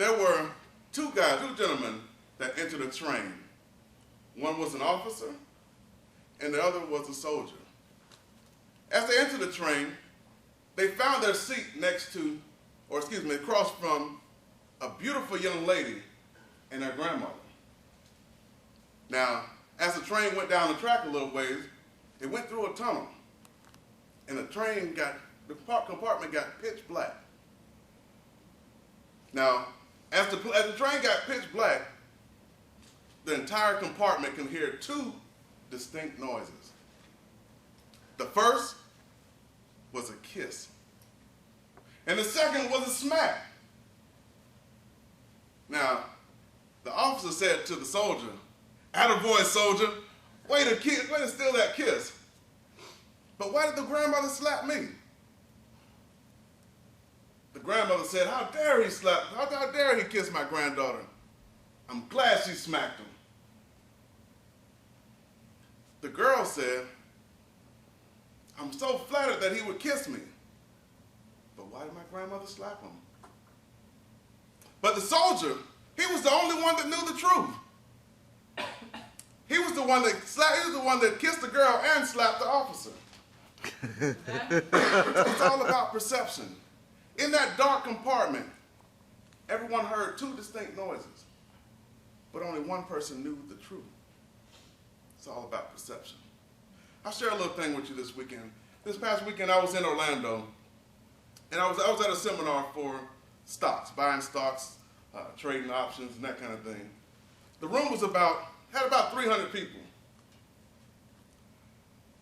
there were two gentlemen that entered a train. One was an officer, and the other was a soldier. As they entered the train, they found their seat across from a beautiful young lady and her grandmother. Now, as the train went down the track a little ways, it went through a tunnel, and the compartment got pitch black. Now, as the train got pitch black, the entire compartment can hear two distinct noises. The first was a kiss, and the second was a smack. Now, the officer said to the soldier, "Attaboy, soldier, way to steal that kiss. But why did the grandmother slap me?" The grandmother said, "How dare he kiss my granddaughter? I'm glad she smacked him." The girl said, "I'm so flattered that he would kiss me. But why did my grandmother slap him?" But the soldier, he was the only one that knew the truth. He was the one that kissed the girl and slapped the officer. It's all about perception. In that dark compartment, everyone heard two distinct noises, but only one person knew the truth. It's all about perception. I'll share a little thing with you this weekend. This past weekend, I was in Orlando, and I was at a seminar for stocks, buying stocks, trading options, and that kind of thing. The room had about 300 people.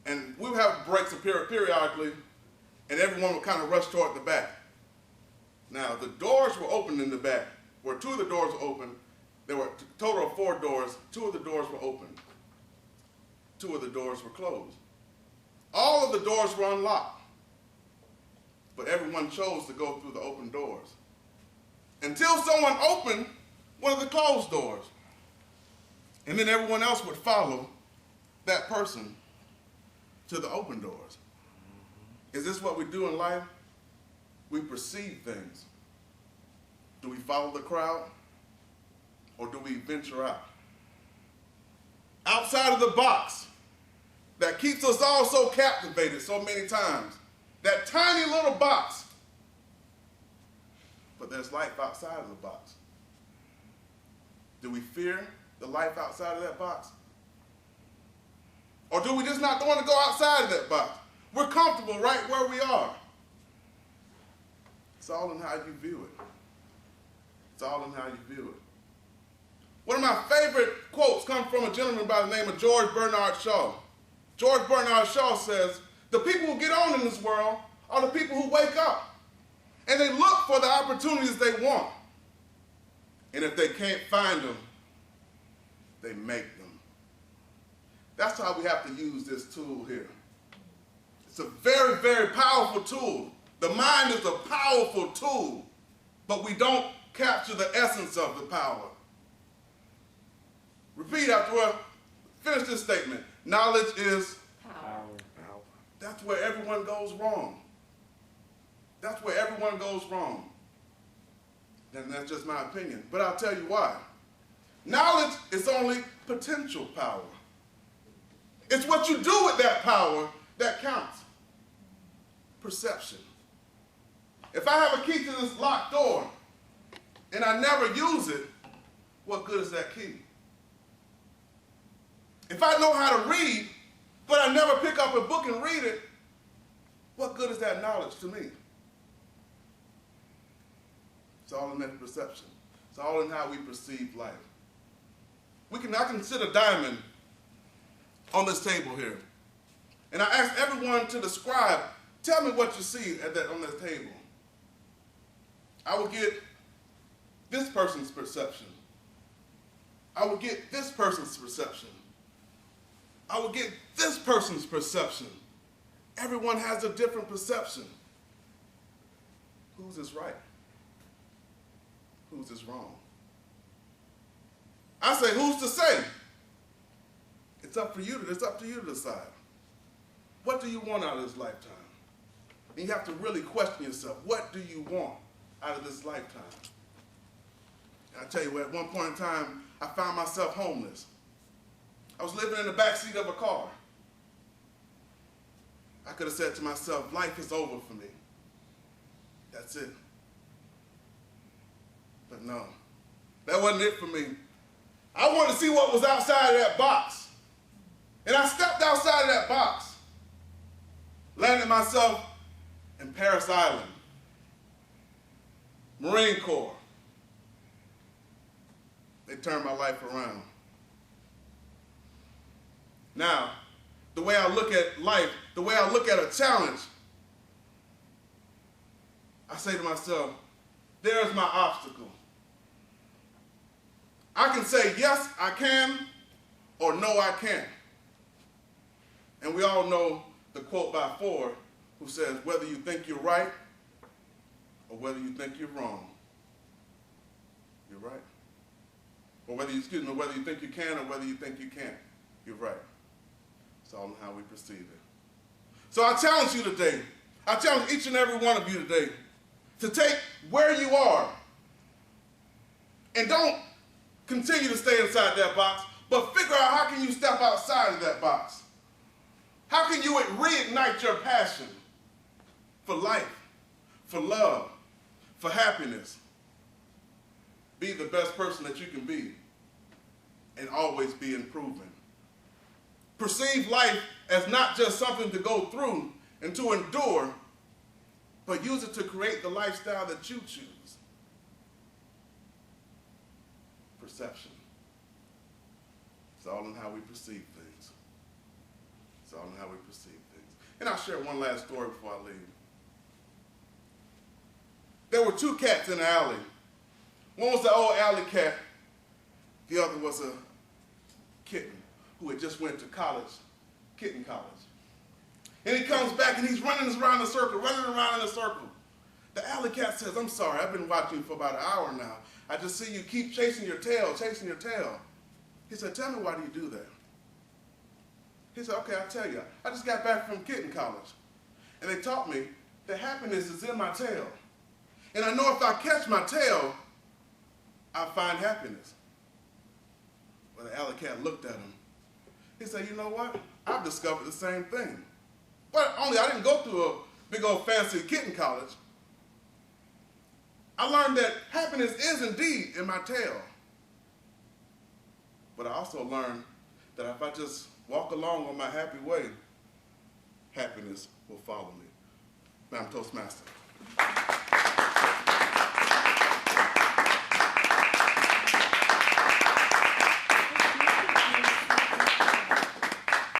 And we would have breaks periodically, and everyone would kind of rush toward the back. Now, the doors were open in the back, where two of the doors were open. There were a total of 4 doors. 2 of the doors were open. 2 of the doors were closed. All of the doors were unlocked, but everyone chose to go through the open doors until someone opened one of the closed doors. And then everyone else would follow that person to the open doors. Is this what we do in life? We perceive things. Do we follow the crowd, or do we venture out? Outside of the box that keeps us all so captivated so many times. That tiny little box. But there's life outside of the box. Do we fear the life outside of that box? Or do we just not want to go outside of that box? We're comfortable right where we are. It's all in how you view it. It's all in how you view it. One of my favorite quotes comes from a gentleman by the name of George Bernard Shaw. George Bernard Shaw says, "The people who get on in this world are the people who wake up, and they look for the opportunities they want. And if they can't find them, they make them." That's how we have to use this tool here. It's a very, very powerful tool. The mind is a powerful tool, but we don't capture the essence of the power. Repeat after I finish this statement. Knowledge is power. That's where everyone goes wrong. That's where everyone goes wrong. And that's just my opinion. But I'll tell you why. Knowledge is only potential power. It's what you do with that power that counts. Perception. If I have a key to this locked door and I never use it, what good is that key? If I know how to read, but I never pick up a book and read it, what good is that knowledge to me? It's all in that perception. It's all in how we perceive life. I can sit a diamond on this table here, and I ask everyone to describe, tell me what you see on this table. I will get this person's perception. I will get this person's perception. I will get this person's perception. Everyone has a different perception. Whose is right? Whose is wrong? I say, who's to say? It's up to you to decide. What do you want out of this lifetime? And you have to really question yourself. What do you want out of this lifetime? I tell you, at one point in time, I found myself homeless. I was living in the backseat of a car. I could have said to myself, life is over for me. That's it. But no, that wasn't it for me. I wanted to see what was outside of that box. And I stepped outside of that box, landed myself in Paris Island, Marine Corps. They turned my life around. Now, the way I look at life, the way I look at a challenge, I say to myself, there's my obstacle. I can say, yes, I can, or no, I can't. And we all know the quote by Ford, who says, whether you think you're right or whether you think you're wrong, you're right. Or whether you think you can or whether you think you can't, you're right. It's all in how we perceive it. So I challenge you today, I challenge each and every one of you today to take where you are and don't continue to stay inside that box, but figure out how can you step outside of that box. How can you reignite your passion for life, for love, for happiness? Be the best person that you can be and always be improving. Perceive life as not just something to go through and to endure, but use it to create the lifestyle that you choose. Perception. It's all in how we perceive things. It's all in how we perceive things. And I'll share one last story before I leave. There were two cats in the alley. One was the old alley cat. The other was a kitten who had just went to college, kitten college. And he comes back and he's running around in a circle, The alley cat says, I'm sorry, I've been watching you for about an hour now. I just see you keep chasing your tail. He said, tell me, why do you do that? He said, okay, I'll tell you. I just got back from kitten college. And they taught me that happiness is in my tail. And I know if I catch my tail, I'll find happiness. Well, the alley cat looked at him. He said, you know what? I've discovered the same thing. But only I didn't go through a big old fancy kitten college. I learned that happiness is indeed in my tail. But I also learned that if I just walk along on my happy way, happiness will follow me. Now I'm Toastmaster.